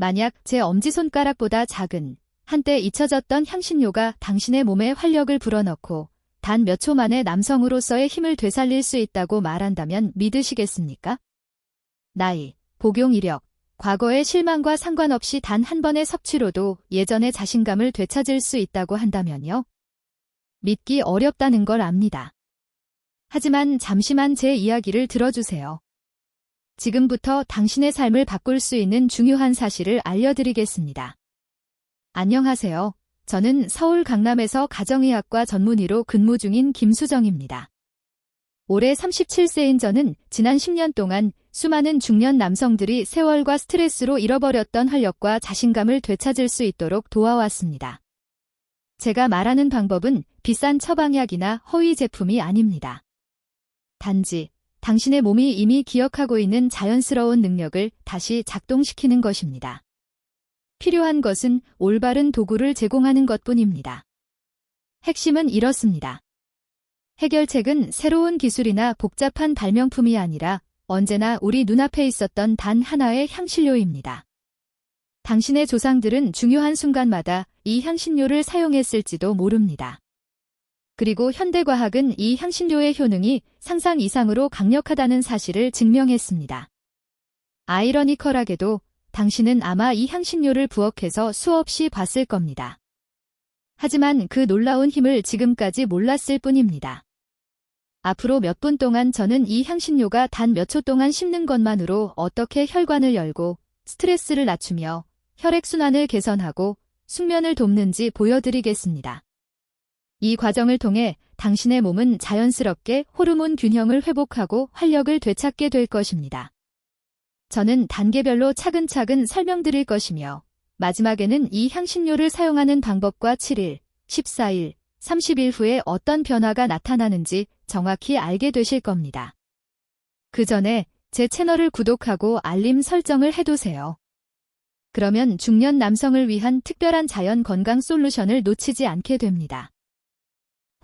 만약 제 엄지손가락보다 작은 한때 잊혀졌던 향신료가 당신의 몸에 활력을 불어넣고 단 몇 초 만에 남성으로서의 힘을 되살릴 수 있다고 말한다면 믿으시겠습니까? 나이, 복용 이력, 과거의 실망과 상관없이 단 한 번의 섭취로도 예전의 자신감을 되찾을 수 있다고 한다면요. 믿기 어렵다는 걸 압니다. 하지만 잠시만 제 이야기를 들어주세요. 지금부터 당신의 삶을 바꿀 수 있는 중요한 사실을 알려드리겠습니다. 안녕하세요. 저는 서울 강남에서 가정의학과 전문의로 근무 중인 김수정입니다. 올해 37세인 저는 지난 10년 동안 수많은 중년 남성들이 세월과 스트레스로 잃어버렸던 활력과 자신감을 되찾을 수 있도록 도와왔습니다. 제가 말하는 방법은 비싼 처방약이나 허위 제품이 아닙니다. 단지 당신의 몸이 이미 기억하고 있는 자연스러운 능력을 다시 작동시키는 것입니다. 필요한 것은 올바른 도구를 제공하는 것뿐입니다. 핵심은 이렇습니다. 해결책은 새로운 기술이나 복잡한 발명품이 아니라 언제나 우리 눈앞에 있었던 단 하나의 향신료입니다. 당신의 조상들은 중요한 순간마다 이 향신료를 사용했을지도 모릅니다. 그리고 현대과학은 이 향신료의 효능이 상상 이상으로 강력하다는 사실을 증명했습니다. 아이러니컬하게도 당신은 아마 이 향신료를 부엌에서 수없이 봤을 겁니다. 하지만 그 놀라운 힘을 지금까지 몰랐을 뿐입니다. 앞으로 몇 분 동안 저는 이 향신료가 단 몇 초 동안 씹는 것만으로 어떻게 혈관을 열고 스트레스를 낮추며 혈액순환을 개선하고 숙면을 돕는지 보여드리겠습니다. 이 과정을 통해 당신의 몸은 자연스럽게 호르몬 균형을 회복하고 활력을 되찾게 될 것입니다. 저는 단계별로 차근차근 설명드릴 것이며 마지막에는 이 향신료를 사용하는 방법과 7일, 14일, 30일 후에 어떤 변화가 나타나는지 정확히 알게 되실 겁니다. 그 전에 제 채널을 구독하고 알림 설정을 해두세요. 그러면 중년 남성을 위한 특별한 자연 건강 솔루션을 놓치지 않게 됩니다.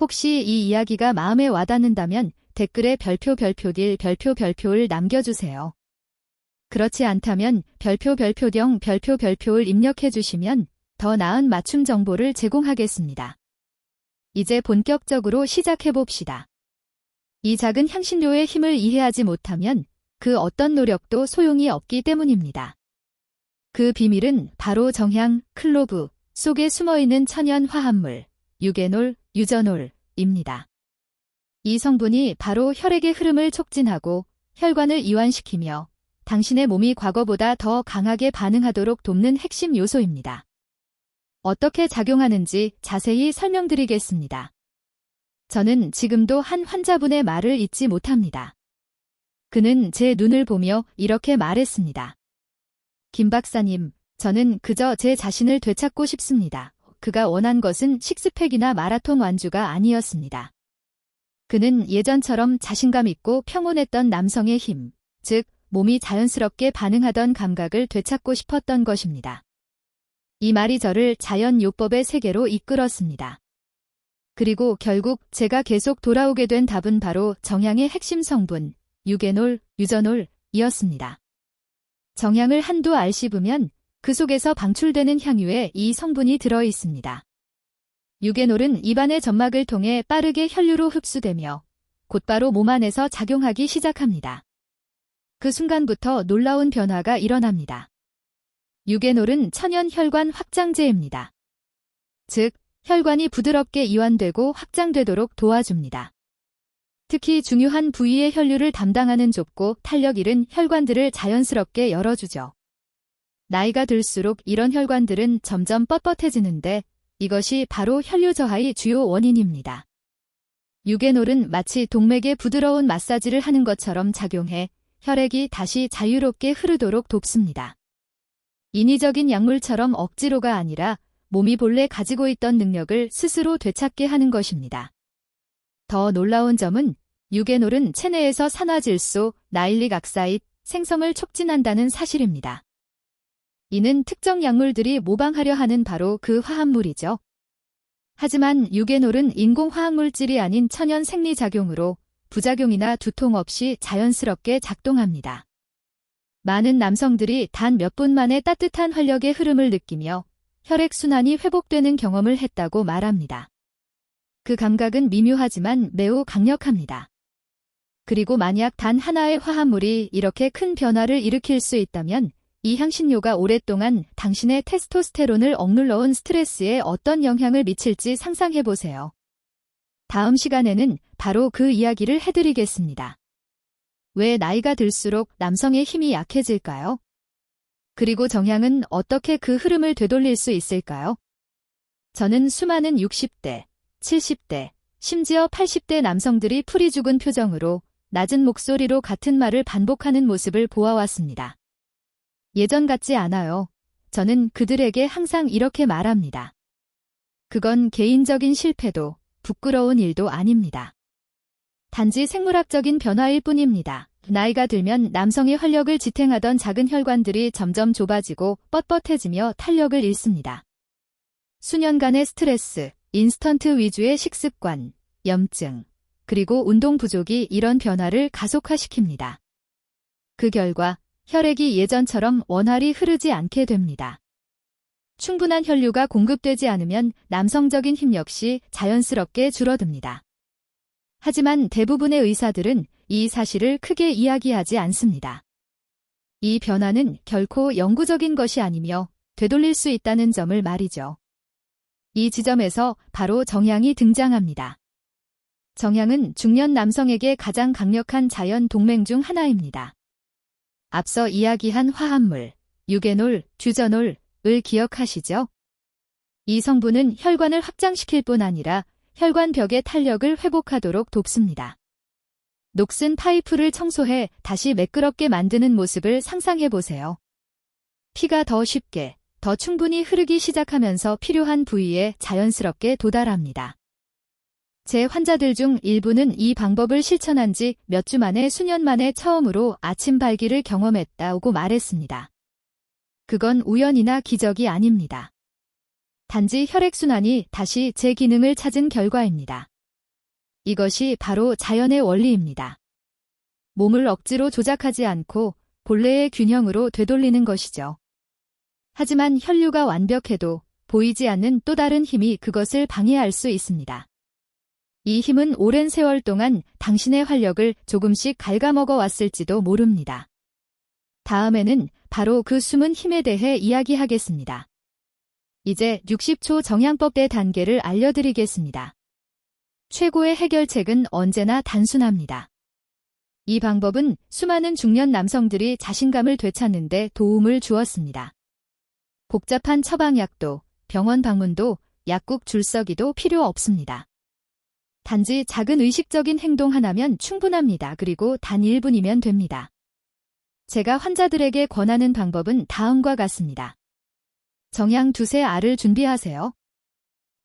혹시 이 이야기가 마음에 와닿는다면 댓글에 별표를 남겨주세요. 그렇지 않다면 별표를 입력해주시면 더 나은 맞춤 정보를 제공하겠습니다. 이제 본격적으로 시작해봅시다. 이 작은 향신료의 힘을 이해하지 못하면 그 어떤 노력도 소용이 없기 때문입니다. 그 비밀은 바로 정향, 클로브 속에 숨어있는 천연 화합물, 유게놀, 유전올입니다. 이 성분이 바로 혈액의 흐름을 촉진하고 혈관을 이완시키며 당신의 몸이 과거보다 더 강하게 반응하도록 돕는 핵심 요소입니다. 어떻게 작용하는지 자세히 설명드리겠습니다. 저는 지금도 한 환자분의 말을 잊지 못합니다. 그는 제 눈을 보며 이렇게 말했습니다. 김 박사님, 저는 그저 제 자신을 되찾고 싶습니다. 그가 원한 것은 식스팩이나 마라톤 완주가 아니었습니다. 그는 예전처럼 자신감 있고 평온했던 남성의 힘, 즉 몸이 자연스럽게 반응하던 감각을 되찾고 싶었던 것입니다. 이 말이 저를 자연요법의 세계로 이끌었습니다. 그리고 결국 제가 계속 돌아오게 된 답은 바로 정향의 핵심 성분, 유게놀, 유전올이었습니다. 정향을 한두 알 씹으면 그 속에서 방출되는 향유에 이 성분이 들어있습니다. 유게놀은 입안의 점막을 통해 빠르게 혈류로 흡수되며 곧바로 몸 안에서 작용하기 시작합니다. 그 순간부터 놀라운 변화가 일어납니다. 유게놀은 천연 혈관 확장제입니다. 즉, 혈관이 부드럽게 이완되고 확장되도록 도와줍니다. 특히 중요한 부위의 혈류를 담당하는 좁고 탄력 잃은 혈관들을 자연스럽게 열어주죠. 나이가 들수록 이런 혈관들은 점점 뻣뻣해지는데 이것이 바로 혈류 저하의 주요 원인입니다. 유게놀은 마치 동맥에 부드러운 마사지를 하는 것처럼 작용해 혈액이 다시 자유롭게 흐르도록 돕습니다. 인위적인 약물처럼 억지로가 아니라 몸이 본래 가지고 있던 능력을 스스로 되찾게 하는 것입니다. 더 놀라운 점은 유게놀은 체내에서 산화질소, 나일릭 악사이드 생성을 촉진한다는 사실입니다. 이는 특정 약물들이 모방하려 하는 바로 그 화합물이죠. 하지만 유게놀은 인공화학물질이 아닌 천연 생리작용으로 부작용이나 두통 없이 자연스럽게 작동합니다. 많은 남성들이 단 몇 분 만에 따뜻한 활력의 흐름을 느끼며 혈액순환이 회복되는 경험을 했다고 말합니다. 그 감각은 미묘하지만 매우 강력합니다. 그리고 만약 단 하나의 화합물이 이렇게 큰 변화를 일으킬 수 있다면 이 향신료가 오랫동안 당신의 테스토스테론을 억눌러온 스트레스에 어떤 영향을 미칠지 상상해보세요. 다음 시간에는 바로 그 이야기를 해드리겠습니다. 왜 나이가 들수록 남성의 힘이 약해질까요? 그리고 정향은 어떻게 그 흐름을 되돌릴 수 있을까요? 저는 수많은 60대, 70대, 심지어 80대 남성들이 풀이 죽은 표정으로 낮은 목소리로 같은 말을 반복하는 모습을 보아왔습니다. 예전 같지 않아요. 저는 그들에게 항상 이렇게 말합니다. 그건 개인적인 실패도 부끄러운 일도 아닙니다. 단지 생물학적인 변화일 뿐입니다. 나이가 들면 남성의 활력을 지탱하던 작은 혈관들이 점점 좁아지고 뻣뻣해지며 탄력을 잃습니다. 수년간의 스트레스, 인스턴트 위주의 식습관, 염증, 그리고 운동 부족이 이런 변화를 가속화시킵니다. 그 결과 혈액이 예전처럼 원활히 흐르지 않게 됩니다. 충분한 혈류가 공급되지 않으면 남성적인 힘 역시 자연스럽게 줄어듭니다. 하지만 대부분의 의사들은 이 사실을 크게 이야기하지 않습니다. 이 변화는 결코 영구적인 것이 아니며 되돌릴 수 있다는 점을 말이죠. 이 지점에서 바로 정향이 등장합니다. 정향은 중년 남성에게 가장 강력한 자연 동맹 중 하나입니다. 앞서 이야기한 화합물, 유게놀, 듀저놀을 기억하시죠? 이 성분은 혈관을 확장시킬 뿐 아니라 혈관벽의 탄력을 회복하도록 돕습니다. 녹슨 파이프를 청소해 다시 매끄럽게 만드는 모습을 상상해보세요. 피가 더 쉽게, 더 충분히 흐르기 시작하면서 필요한 부위에 자연스럽게 도달합니다. 제 환자들 중 일부는 이 방법을 실천한 지 몇 주 만에 수년 만에 처음으로 아침 발기를 경험했다고 말했습니다. 그건 우연이나 기적이 아닙니다. 단지 혈액순환이 다시 제 기능을 찾은 결과입니다. 이것이 바로 자연의 원리입니다. 몸을 억지로 조작하지 않고 본래의 균형으로 되돌리는 것이죠. 하지만 혈류가 완벽해도 보이지 않는 또 다른 힘이 그것을 방해할 수 있습니다. 이 힘은 오랜 세월 동안 당신의 활력을 조금씩 갉아먹어 왔을지도 모릅니다. 다음에는 바로 그 숨은 힘에 대해 이야기하겠습니다. 이제 60초 정향법의 단계를 알려드리겠습니다. 최고의 해결책은 언제나 단순합니다. 이 방법은 수많은 중년 남성들이 자신감을 되찾는 데 도움을 주었습니다. 복잡한 처방약도, 병원 방문도, 약국 줄서기도 필요 없습니다. 단지 작은 의식적인 행동 하나면 충분합니다. 그리고 단 1분이면 됩니다. 제가 환자들에게 권하는 방법은 다음과 같습니다. 정향 두세 알을 준비하세요.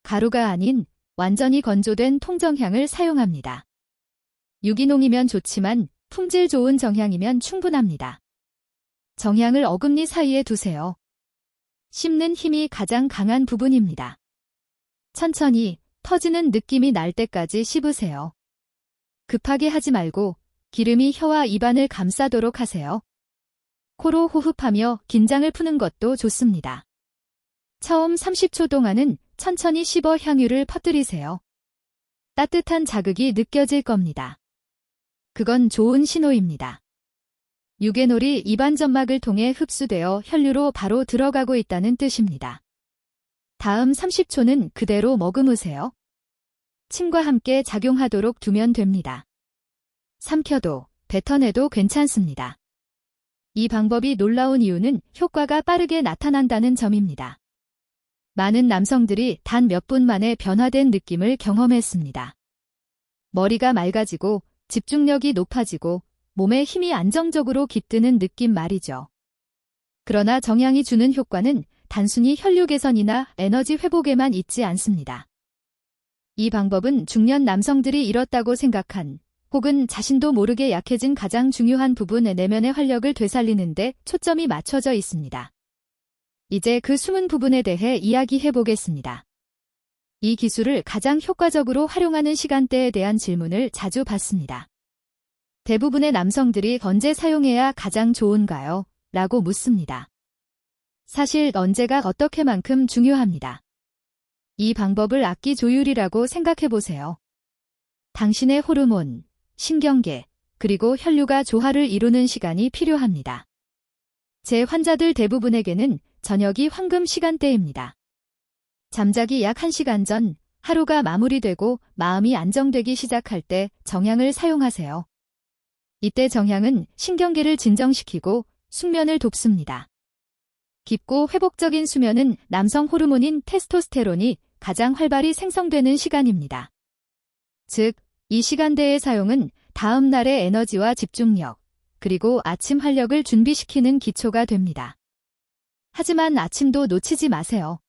가루가 아닌 완전히 건조된 통정향을 사용합니다. 유기농이면 좋지만 품질 좋은 정향이면 충분합니다. 정향을 어금니 사이에 두세요. 씹는 힘이 가장 강한 부분입니다. 천천히 터지는 느낌이 날 때까지 씹으세요. 급하게 하지 말고 기름이 혀와 입안을 감싸도록 하세요. 코로 호흡하며 긴장을 푸는 것도 좋습니다. 처음 30초 동안은 천천히 씹어 향유를 퍼뜨리세요. 따뜻한 자극이 느껴질 겁니다. 그건 좋은 신호입니다. 유게놀이 입안 점막을 통해 흡수되어 혈류로 바로 들어가고 있다는 뜻입니다. 다음 30초는 그대로 머금으세요. 침과 함께 작용하도록 두면 됩니다. 삼켜도, 뱉어내도 괜찮습니다. 이 방법이 놀라운 이유는 효과가 빠르게 나타난다는 점입니다. 많은 남성들이 단 몇 분 만에 변화된 느낌을 경험했습니다. 머리가 맑아지고 집중력이 높아지고 몸에 힘이 안정적으로 깃드는 느낌 말이죠. 그러나 정향이 주는 효과는 단순히 혈류 개선이나 에너지 회복에만 있지 않습니다. 이 방법은 중년 남성들이 잃었다고 생각한 혹은 자신도 모르게 약해진 가장 중요한 부분의 내면의 활력을 되살리는 데 초점이 맞춰져 있습니다. 이제 그 숨은 부분에 대해 이야기해 보겠습니다. 이 기술을 가장 효과적으로 활용하는 시간대에 대한 질문을 자주 받습니다. 대부분의 남성들이 언제 사용해야 가장 좋은가요? 라고 묻습니다. 사실 언제가 어떻게만큼 중요합니다. 이 방법을 악기 조율이라고 생각해보세요. 당신의 호르몬, 신경계, 그리고 혈류가 조화를 이루는 시간이 필요합니다. 제 환자들 대부분에게는 저녁이 황금 시간대입니다. 잠자기 약 1시간 전 하루가 마무리되고 마음이 안정되기 시작할 때 정향을 사용하세요. 이때 정향은 신경계를 진정시키고 숙면을 돕습니다. 깊고 회복적인 수면은 남성 호르몬인 테스토스테론이 가장 활발히 생성되는 시간입니다. 즉, 이 시간대의 사용은 다음 날의 에너지와 집중력, 그리고 아침 활력을 준비시키는 기초가 됩니다. 하지만 아침도 놓치지 마세요.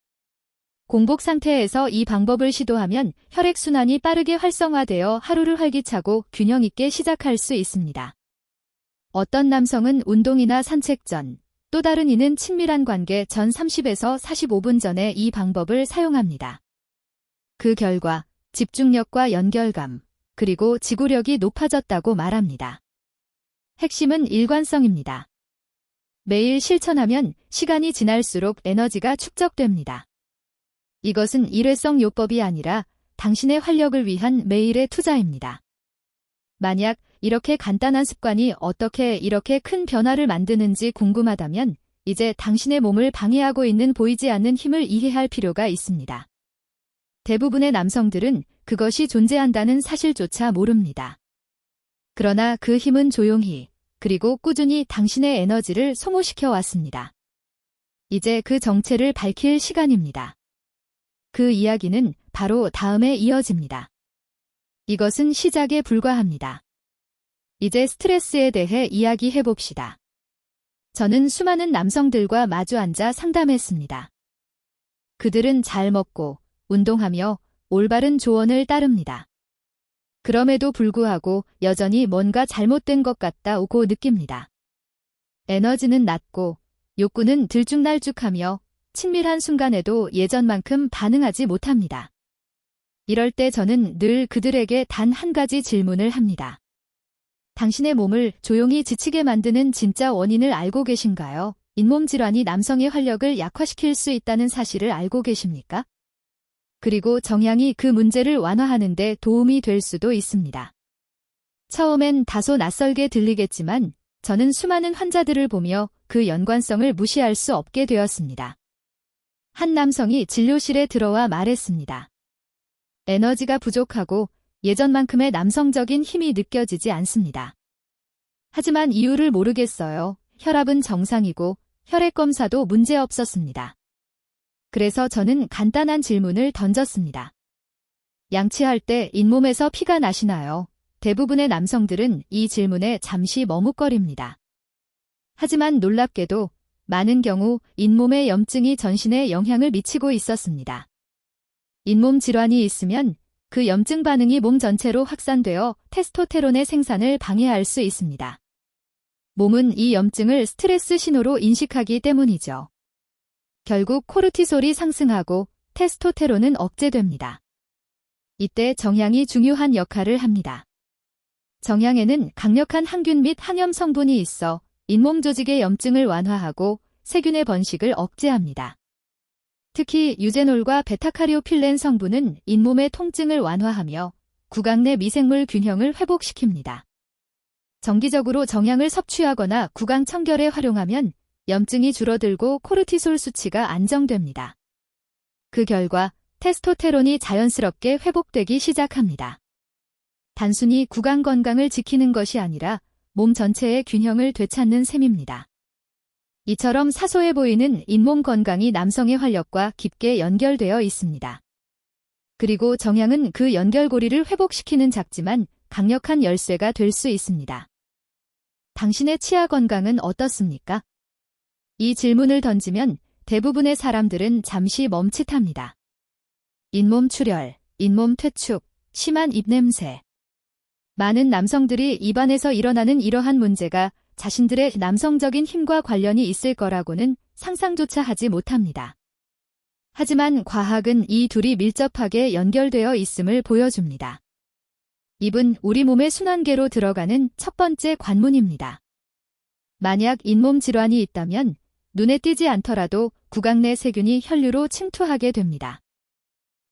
공복 상태에서 이 방법을 시도하면 혈액순환이 빠르게 활성화되어 하루를 활기차고 균형 있게 시작할 수 있습니다. 어떤 남성은 운동이나 산책 전, 또 다른 이는 친밀한 관계 전 30에서 45분 전에 이 방법을 사용합니다. 그 결과 집중력과 연결감, 그리고 지구력이 높아졌다고 말합니다. 핵심은 일관성입니다. 매일 실천하면 시간이 지날수록 에너지가 축적됩니다. 이것은 일회성 요법이 아니라 당신의 활력을 위한 매일의 투자입니다. 만약 이렇게 간단한 습관이 어떻게 이렇게 큰 변화를 만드는지 궁금하다면 이제 당신의 몸을 방해하고 있는 보이지 않는 힘을 이해할 필요가 있습니다. 대부분의 남성들은 그것이 존재한다는 사실조차 모릅니다. 그러나 그 힘은 조용히, 그리고 꾸준히 당신의 에너지를 소모시켜 왔습니다. 이제 그 정체를 밝힐 시간입니다. 그 이야기는 바로 다음에 이어집니다. 이것은 시작에 불과합니다. 이제 스트레스에 대해 이야기해 봅시다. 저는 수많은 남성들과 마주 앉아 상담했습니다. 그들은 잘 먹고, 운동하며 올바른 조언을 따릅니다. 그럼에도 불구하고 여전히 뭔가 잘못된 것 같다고 느낍니다. 에너지는 낮고, 욕구는 들쭉날쭉하며 친밀한 순간에도 예전만큼 반응하지 못합니다. 이럴 때 저는 늘 그들에게 단 한 가지 질문을 합니다. 당신의 몸을 조용히 지치게 만드는 진짜 원인을 알고 계신가요? 잇몸 질환이 남성의 활력을 약화시킬 수 있다는 사실을 알고 계십니까? 그리고 정향이 그 문제를 완화하는 데 도움이 될 수도 있습니다. 처음엔 다소 낯설게 들리겠지만 저는 수많은 환자들을 보며 그 연관성을 무시할 수 없게 되었습니다. 한 남성이 진료실에 들어와 말했습니다. 에너지가 부족하고 예전만큼의 남성적인 힘이 느껴지지 않습니다. 하지만 이유를 모르겠어요. 혈압은 정상이고 혈액 검사도 문제 없었습니다. 그래서 저는 간단한 질문을 던졌습니다. 양치할 때 잇몸에서 피가 나시나요? 대부분의 남성들은 이 질문에 잠시 머뭇거립니다. 하지만 놀랍게도 많은 경우 잇몸의 염증이 전신에 영향을 미치고 있었습니다. 잇몸 질환이 있으면 그 염증 반응이 몸 전체로 확산되어 테스토테론의 생산을 방해할 수 있습니다. 몸은 이 염증을 스트레스 신호로 인식하기 때문이죠. 결국 코르티솔이 상승하고 테스토테론은 억제됩니다. 이때 정향이 중요한 역할을 합니다. 정향에는 강력한 항균 및 항염 성분이 있어 잇몸 조직의 염증을 완화하고 세균의 번식을 억제합니다. 특히 유제놀과 베타카리오필렌 성분은 잇몸의 통증을 완화하며 구강 내 미생물 균형을 회복시킵니다. 정기적으로 정향을 섭취하거나 구강 청결에 활용하면 염증이 줄어들고 코르티솔 수치가 안정됩니다. 그 결과 테스토테론이 자연스럽게 회복되기 시작합니다. 단순히 구강 건강을 지키는 것이 아니라 몸 전체의 균형을 되찾는 셈입니다. 이처럼 사소해 보이는 잇몸 건강이 남성의 활력과 깊게 연결되어 있습니다. 그리고 정향은 그 연결고리를 회복시키는 작지만 강력한 열쇠가 될 수 있습니다. 당신의 치아 건강은 어떻습니까? 이 질문을 던지면 대부분의 사람들은 잠시 멈칫합니다. 잇몸 출혈, 잇몸 퇴축, 심한 입냄새. 많은 남성들이 입안에서 일어나는 이러한 문제가 자신들의 남성적인 힘과 관련이 있을 거라고는 상상조차 하지 못합니다. 하지만 과학은 이 둘이 밀접하게 연결되어 있음을 보여줍니다. 입은 우리 몸의 순환계로 들어가는 첫 번째 관문입니다. 만약 잇몸 질환이 있다면 눈에 띄지 않더라도 구강 내 세균이 혈류로 침투하게 됩니다.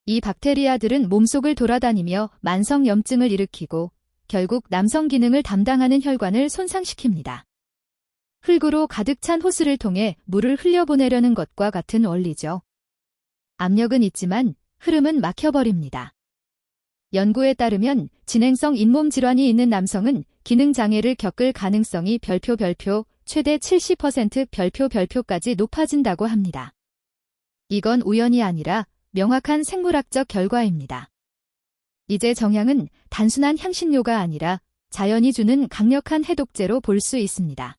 이 박테리아들은 몸속을 돌아다니며 만성염증을 일으키고 결국 남성 기능을 담당하는 혈관을 손상시킵니다. 흙으로 가득 찬 호스를 통해 물을 흘려보내려는 것과 같은 원리죠. 압력은 있지만 흐름은 막혀버립니다. 연구에 따르면 진행성 잇몸 질환이 있는 남성은 기능장애를 겪을 가능성이 최대 70%까지 높아진다고 합니다. 이건 우연이 아니라 명확한 생물학적 결과입니다. 이제 정향은 단순한 향신료가 아니라 자연이 주는 강력한 해독제로 볼 수 있습니다.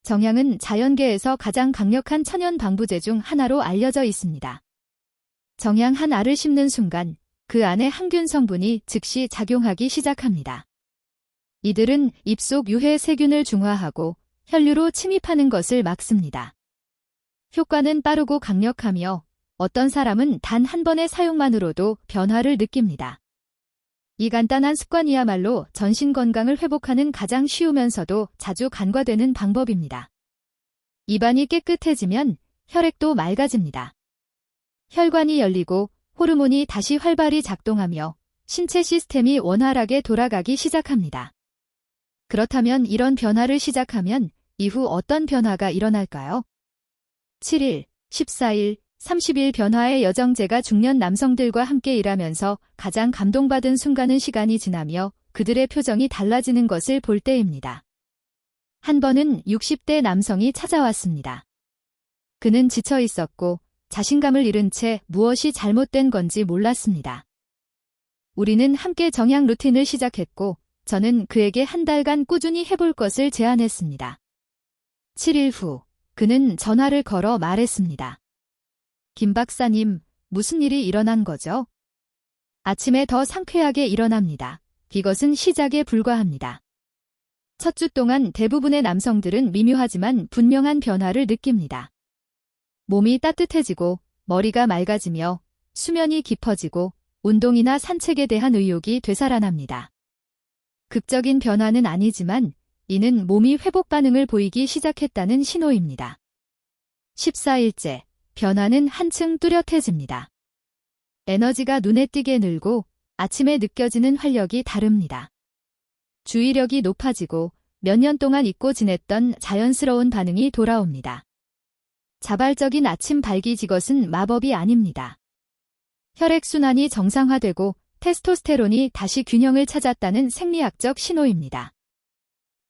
정향은 자연계에서 가장 강력한 천연 방부제 중 하나로 알려져 있습니다. 정향 한 알을 씹는 순간 그 안에 항균 성분이 즉시 작용하기 시작합니다. 이들은 입속 유해 세균을 중화하고 혈류로 침입하는 것을 막습니다. 효과는 빠르고 강력하며 어떤 사람은 단 한 번의 사용만으로도 변화를 느낍니다. 이 간단한 습관이야말로 전신 건강을 회복하는 가장 쉬우면서도 자주 간과되는 방법입니다. 입안이 깨끗해지면 혈액도 맑아집니다. 혈관이 열리고 호르몬이 다시 활발히 작동하며 신체 시스템이 원활하게 돌아가기 시작합니다. 그렇다면 이런 변화를 시작하면 이후 어떤 변화가 일어날까요? 7일, 14일, 30일 변화의 여정제가 중년 남성들과 함께 일하면서 가장 감동받은 순간은 시간이 지나며 그들의 표정이 달라지는 것을 볼 때입니다. 한 번은 60대 남성이 찾아왔습니다. 그는 지쳐 있었고 자신감을 잃은 채 무엇이 잘못된 건지 몰랐습니다. 우리는 함께 정향 루틴을 시작했고 저는 그에게 한 달간 꾸준히 해볼 것을 제안했습니다. 7일 후 그는 전화를 걸어 말했습니다. 김 박사님, 무슨 일이 일어난 거죠? 아침에 더 상쾌하게 일어납니다. 이것은 시작에 불과합니다. 첫 주 동안 대부분의 남성들은 미묘하지만 분명한 변화를 느낍니다. 몸이 따뜻해지고 머리가 맑아지며 수면이 깊어지고 운동이나 산책에 대한 의욕이 되살아납니다. 극적인 변화는 아니지만 이는 몸이 회복 반응을 보이기 시작했다는 신호입니다. 14일째. 변화는 한층 뚜렷해집니다. 에너지가 눈에 띄게 늘고 아침에 느껴지는 활력이 다릅니다. 주의력이 높아지고 몇 년 동안 잊고 지냈던 자연스러운 반응이 돌아옵니다. 자발적인 아침 발기 이것은 마법이 아닙니다. 혈액순환이 정상화되고 테스토스테론이 다시 균형을 찾았다는 생리학적 신호입니다.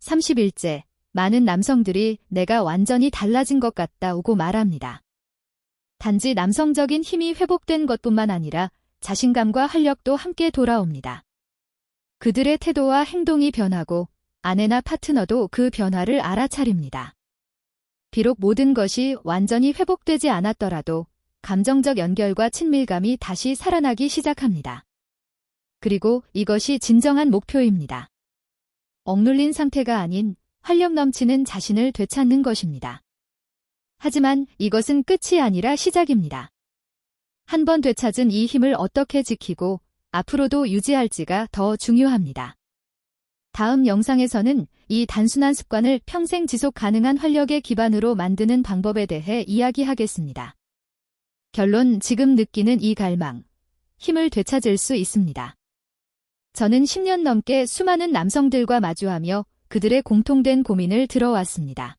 30일째, 많은 남성들이 내가 완전히 달라진 것 같다고 말합니다. 단지 남성적인 힘이 회복된 것뿐만 아니라 자신감과 활력도 함께 돌아옵니다. 그들의 태도와 행동이 변하고 아내나 파트너도 그 변화를 알아차립니다. 비록 모든 것이 완전히 회복되지 않았더라도 감정적 연결과 친밀감이 다시 살아나기 시작합니다. 그리고 이것이 진정한 목표입니다. 억눌린 상태가 아닌 활력 넘치는 자신을 되찾는 것입니다. 하지만 이것은 끝이 아니라 시작입니다. 한 번 되찾은 이 힘을 어떻게 지키고 앞으로도 유지할지가 더 중요합니다. 다음 영상에서는 이 단순한 습관을 평생 지속 가능한 활력의 기반으로 만드는 방법에 대해 이야기하겠습니다. 결론, 지금 느끼는 이 갈망, 힘을 되찾을 수 있습니다. 저는 10년 넘게 수많은 남성들과 마주하며 그들의 공통된 고민을 들어왔습니다.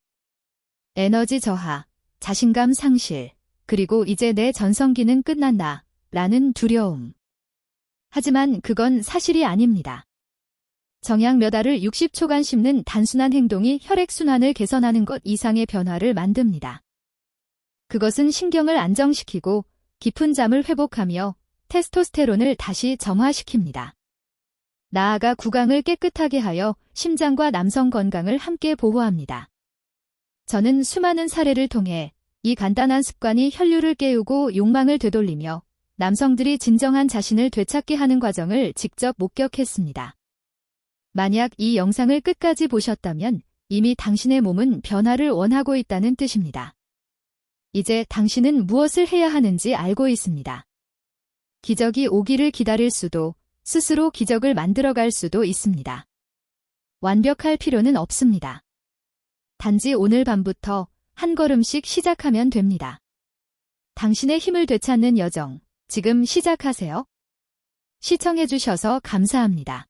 에너지 저하, 자신감 상실, 그리고 이제 내 전성기는 끝났나, 라는 두려움. 하지만 그건 사실이 아닙니다. 정향 몇 알을 60초간 씹는 단순한 행동이 혈액순환을 개선하는 것 이상의 변화를 만듭니다. 그것은 신경을 안정시키고 깊은 잠을 회복하며 테스토스테론을 다시 점화시킵니다. 나아가 구강을 깨끗하게 하여 심장과 남성 건강을 함께 보호합니다. 저는 수많은 사례를 통해 이 간단한 습관이 혈류를 깨우고 욕망을 되돌리며 남성들이 진정한 자신을 되찾게 하는 과정을 직접 목격했습니다. 만약 이 영상을 끝까지 보셨다면 이미 당신의 몸은 변화를 원하고 있다는 뜻입니다. 이제 당신은 무엇을 해야 하는지 알고 있습니다. 기적이 오기를 기다릴 수도, 스스로 기적을 만들어갈 수도 있습니다. 완벽할 필요는 없습니다. 단지 오늘 밤부터 한 걸음씩 시작하면 됩니다. 당신의 힘을 되찾는 여정, 지금 시작하세요. 시청해주셔서 감사합니다.